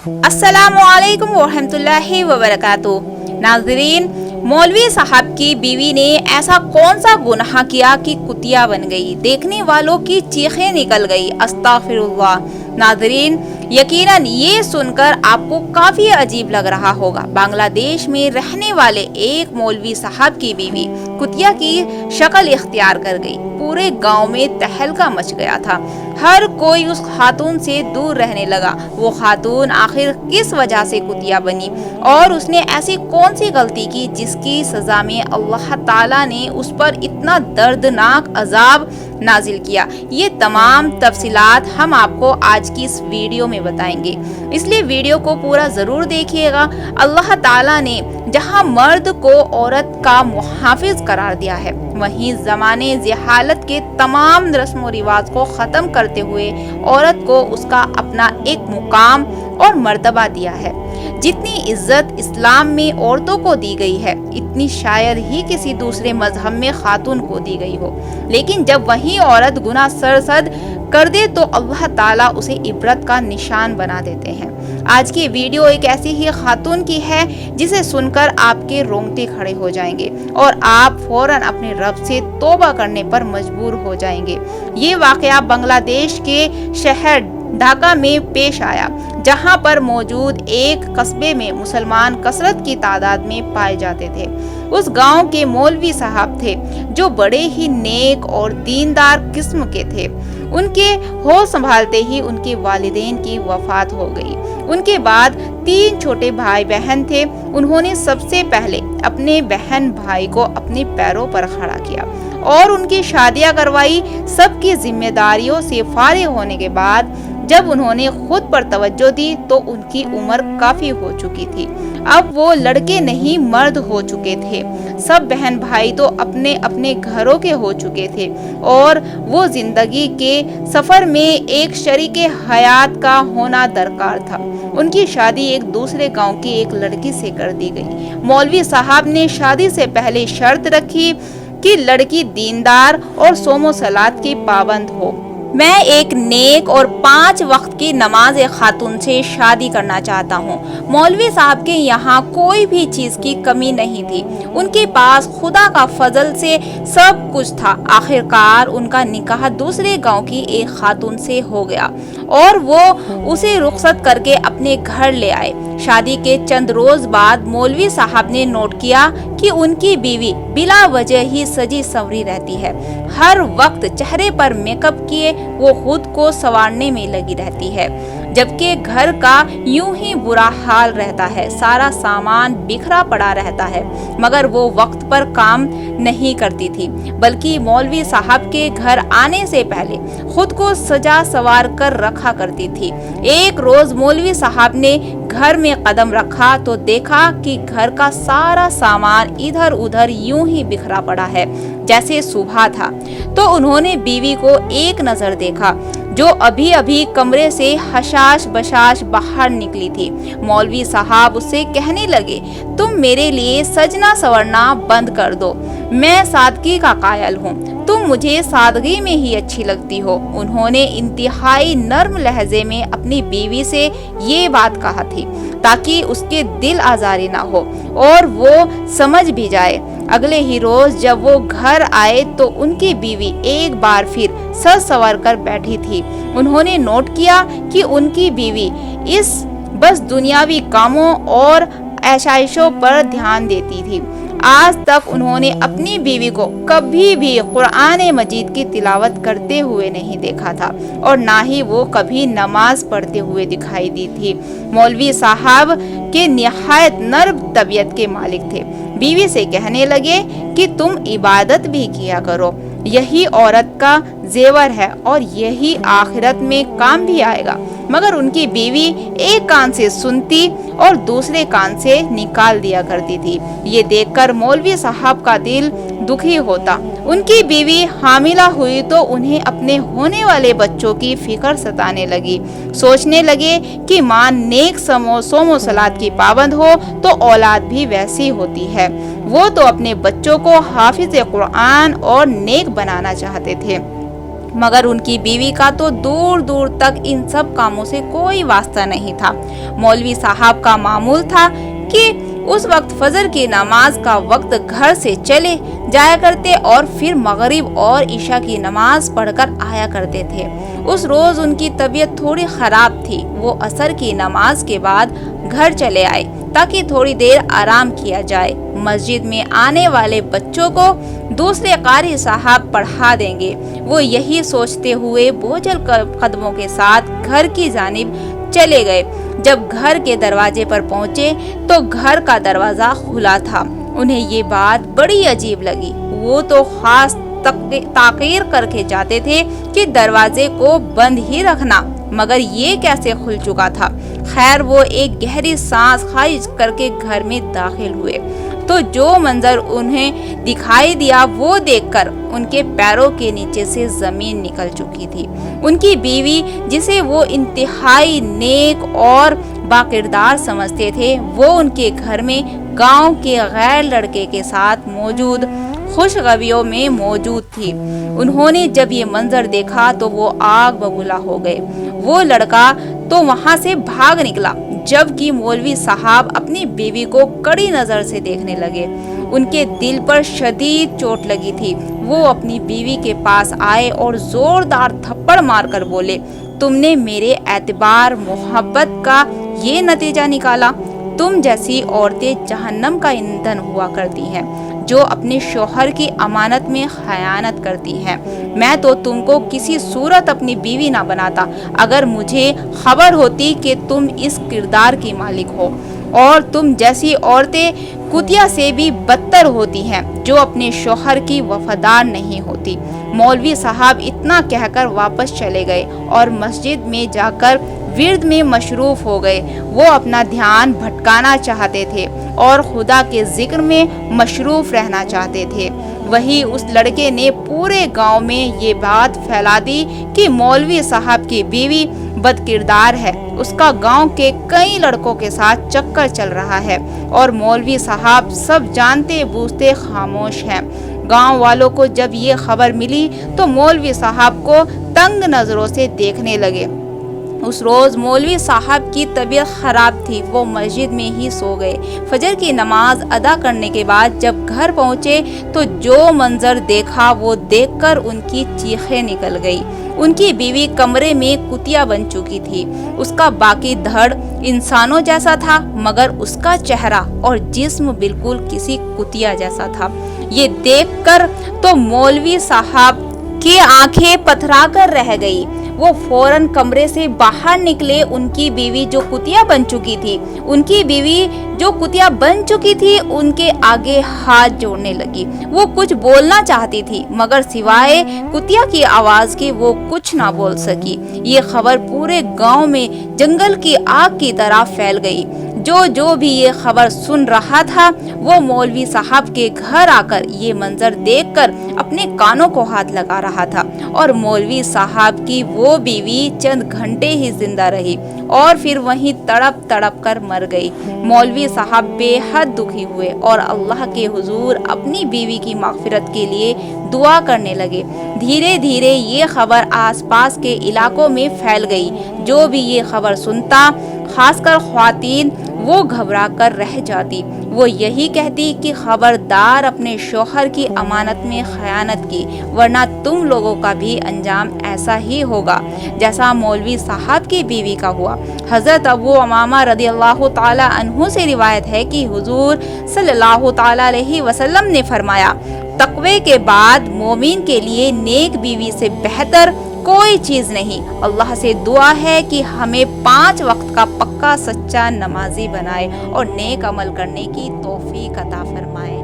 अस्सलामु अलैकुम वरहमतुल्लाहि वबरकातुहू। नाज़रीन, मौलवी साहब की बीवी ने ऐसा कौन सा गुनाह किया कि कुतिया बन गई। देखने वालों की चीखें निकल गई। अस्तगफिरुल्लाह। नाज़रीन, यकीनन ये सुनकर आपको काफी अजीब लग रहा होगा। बांग्लादेश में रहने वाले एक मौलवी साहब की बीवी कुतिया की शक्ल इख्तियार कर गई। पूरे गांव में तहलका मच गया था। हर कोई उस खातून से दूर रहने लगा। वो खातून आखिर किस वजह से कुतिया बनी और उसने ऐसी कौन सी गलती की जिसकी सजा में अल्लाह ताला ने उस पर इतना दर्दनाक अजाब नाजिल किया। ये तमाम तफसीलात हम आपको आज की इस वीडियो में बताएंगे, इसलिए वीडियो को पूरा जरूर देखिएगा। अल्लाह ताला ने जहां मर्द को औरत का मुहाफिज करार दिया है, वहीं ज़माने ज़हालत के तमाम रस्म व रिवाज को ख़त्म करते हुए औरत को उसका अपना एक मुकाम और मर्तबा दिया है। जितनी इज्जत इस्लाम में औरतों को दी गई है, इतनी शायद ही किसी दूसरे मजहब में खातून को दी गई हो। लेकिन जब वही औरत गुनाह सरसद कर दे तो अल्लाह ताला उसे इबरत का निशान बना देते हैं। आज की वीडियो एक ऐसी ही खातून की है जिसे सुनकर आपके रोंगटे खड़े हो जाएंगे और आप फौरन अपने रब से तौबा करने पर मजबूर हो जाएंगे। ये वाकया बांग्लादेश के शहर ढाका में पेश आया, जहां पर मौजूद एक कस्बे में मुसलमान कसरत की तादाद में पाए जाते थे। उस गांव के मौलवी साहब थे जो बड़े ही नेक और दीनदार किस्म के थे। उनके होश संभालते ही उनके वालिदैन की वफात हो गई। उनके बाद 3 छोटे भाई बहन थे। उन्होंने सबसे पहले अपने बहन भाई को अपने पैरों पर खड़ा किया और उनकी शादियां करवाई। सबकी जिम्मेदारियों से फारिग होने के बाद जब उन्होंने खुद पर तवज्जो दी तो उनकी उम्र काफी हो चुकी थी। अब वो लड़के नहीं मर्द हो चुके थे। सब बहन भाई तो अपने अपने घरों के हो चुके थे और वो जिंदगी के सफर में एक शरीके हयात का होना दरकार था। उनकी शादी एक दूसरे गांव की एक लड़की से कर दी गई। मौलवी साहब ने शादी से पहले शर्त रखी कि लड़की दीनदार और सोमो सलात की पाबंद हो। मैं एक नेक और 5 वक्त की नमाज खातून से शादी करना चाहता हूँ। मौलवी साहब के यहाँ कोई भी चीज की कमी नहीं थी। उनके पास खुदा का फजल से सब कुछ था। आखिरकार उनका निकाह दूसरे गांव की एक खातून से हो गया और वो उसे रुखसत करके अपने घर ले आए। शादी के चंद रोज बाद मौलवी साहब ने नोट किया कि उनकी बीवी बिला वजह ही सजी संवरी रहती है। हर वक्त चेहरे पर मेकअप किए वो खुद को संवारने में लगी रहती है, जबकि घर का यूं ही बुरा हाल रहता है। सारा सामान बिखरा पड़ा रहता है, मगर वो वक्त पर काम नहीं करती थी, बल्कि मौलवी साहब के घर आने से पहले खुद को सजा सवार कर रखा करती थी। एक रोज मौलवी साहब ने घर में कदम रखा तो देखा कि घर का सारा सामान इधर उधर यूं ही बिखरा पड़ा है जैसे सुबह था। तो उन्होंने बीवी को एक नजर देखा जो अभी अभी कमरे से हशाश बशाश बाहर निकली थी। मौलवी साहब उससे कहने लगे, तुम मेरे लिए सजना संवरना बंद कर दो। मैं सादगी का कायल हूँ, तुम मुझे सादगी में ही अच्छी लगती हो। उन्होंने इंतहाई नर्म लहजे में अपनी बीवी से ये बात कहा थी ताकि उसके दिल आजारी ना हो और वो समझ भी जाए। अगले ही रोज जब वो घर आए तो उनकी बीवी एक बार फिर सज संवर कर बैठी थी। उन्होंने नोट किया कि उनकी बीवी इस बस दुनियावी कामों और ऐशाइशों पर ध्यान देती थी। आज तक उन्होंने अपनी बीवी को कभी भी कुरान मजीद की तिलावत करते हुए नहीं देखा था और ना ही वो कभी नमाज पढ़ते हुए दिखाई दी थी। मौलवी साहब के निहायत नर्म तबीयत के मालिक थे। बीवी से कहने लगे कि तुम इबादत भी किया करो, यही औरत का जेवर है और यही आखिरत में काम भी आएगा। मगर उनकी बीवी एक कान से सुनती और दूसरे कान से निकाल दिया करती थी। ये देखकर मौलवी साहब का दिल दुखी होता। उनकी बीवी हामिला हुई तो उन्हें अपने होने वाले बच्चों की फिक्र सताने लगी। सोचने लगे कि मां नेक सोमो सलात की पाबंद हो तो औलाद भी वैसी होती है। वो तो अपने बच्चों को हाफिज कुरान और नेक बनाना चाहते थे। मगर उनकी बीवी का तो दूर दूर तक इन सब कामों से कोई वास्ता नहीं था। मौलवी साहब का मामूल था कि उस वक्त फजर की नमाज का वक्त घर से चले जाया करते और फिर मगरिब और ईशा की नमाज पढ़कर आया करते थे। उस रोज उनकी तबीयत थोड़ी खराब थी। वो असर की नमाज के बाद घर चले आए ताकि थोड़ी देर आराम किया जाए। मस्जिद में आने वाले बच्चों को दूसरे कारी साहब पढ़ा देंगे। वो यही सोचते हुए बोझल कदमों के साथ घर की जानिब चले गए। जब घर के दरवाजे पर पहुंचे तो घर का दरवाजा खुला था। उन्हें ये बात बड़ी अजीब लगी। वो तो खास ताकीर करके जाते थे कि दरवाजे को बंद ही रखना, मगर ये कैसे खुल चुका था। खैर वो एक गहरी सांस खारिज करके घर में दाखिल हुए तो जो मंजर उन्हें दिखाई दिया वो देखकर उनके पैरों के नीचे से जमीन निकल चुकी थी। उनकी बीवी, जिसे वो इंतहाई नेक और बाकिरदार समझते थे, वो उनके घर में गांव के गैर लड़के के साथ मौजूद खुशगवियों में मौजूद थी। उन्होंने जब ये मंजर देखा तो वो आग बबूला हो गए। वो लड़का तो वहां से भाग निकला, जबकि मौलवी साहब अपनी बीवी को कड़ी नजर से देखने लगे। उनके दिल पर शदीद चोट लगी थी। वो अपनी बीवी के पास आए और जोरदार थप्पड़ मारकर बोले, तुमने मेरे एतबार मोहब्बत का ये नतीजा निकाला। तुम जैसी औरतें जहन्नम का ईंधन हुआ करती हैं, जो अपने शौहर की अमानत में खयानत करती हैं। मैं तो तुमको किसी सूरत अपनी बीवी ना बनाता अगर मुझे खबर होती कि तुम इस किरदार की मालिक हो। और तुम जैसी औरतें कुतिया से भी बदतर होती हैं, जो अपने शौहर की वफादार नहीं होती। मौलवी साहब इतना कहकर वापस चले गए और मस्जिद में जाकर विर्द में मशरूफ हो गए। वो अपना ध्यान भटकाना चाहते थे और खुदा के जिक्र में मशरूफ रहना चाहते थे। वही उस लड़के ने पूरे गांव में ये बात फैला दी कि मौलवी साहब की बीवी बदकिरदार है। उसका गांव के कई लड़कों के साथ चक्कर चल रहा है और मौलवी साहब सब जानते बूझते खामोश हैं। गांव वालों को जब ये खबर मिली तो मौलवी साहब को तंग नजरों से देखने लगे। उस रोज मौलवी साहब की तबीयत खराब थी। वो मस्जिद में ही सो गए। फजर की नमाज अदा करने के बाद जब घर पहुंचे तो जो मंजर देखा वो देखकर उनकी चीखें निकल गई। उनकी बीवी कमरे में कुतिया बन चुकी थी। उसका बाकी धड़ इंसानों जैसा था, मगर उसका चेहरा और जिस्म बिल्कुल किसी कुतिया जैसा था। ये देखकर तो मौलवी साहब की आंखें पथरा कर रह गई। वो फौरन कमरे से बाहर निकले। उनकी बीवी जो कुतिया बन चुकी थी उनके आगे हाथ जोड़ने लगी। वो कुछ बोलना चाहती थी, मगर सिवाय कुतिया की आवाज के वो कुछ ना बोल सकी। ये खबर पूरे गांव में जंगल की आग की तरह फैल गई। जो भी ये खबर सुन रहा था वो मौलवी साहब के घर आकर ये मंजर देखकर अपने कानों को हाथ लगा रहा था। और मौलवी साहब की वो बीवी चंद घंटे ही जिंदा रही और फिर वहीं तड़प तड़प कर मर गई। मौलवी साहब बेहद दुखी हुए और अल्लाह के हुजूर अपनी बीवी की मगफिरत के लिए दुआ करने लगे। धीरे धीरे ये खबर आसपास के इलाकों में फैल गई। जो भी ये खबर सुनता, खासकर ख्वातीन, वो घबरा कर रह जाती। वो यही कहती कि खबरदार अपने शौहर की अमानत में खयानत की, वरना तुम लोगों का भी अंजाम ऐसा ही होगा जैसा मौलवी साहब की बीवी का हुआ। हजरत अबू उमामा रदियल्लाहु ताला अन्हु से रिवायत है कि हुजूर सल्लल्लाहु ताला अलैहि वसल्लम ने फरमाया, तकवे के बाद मोमिन के लिए नेक बीवी से बेहतर कोई चीज नहीं। अल्लाह से दुआ है कि हमें 5 वक्त का पक्का सच्चा नमाजी बनाए और नेक अमल करने की तौफीक अता फरमाए।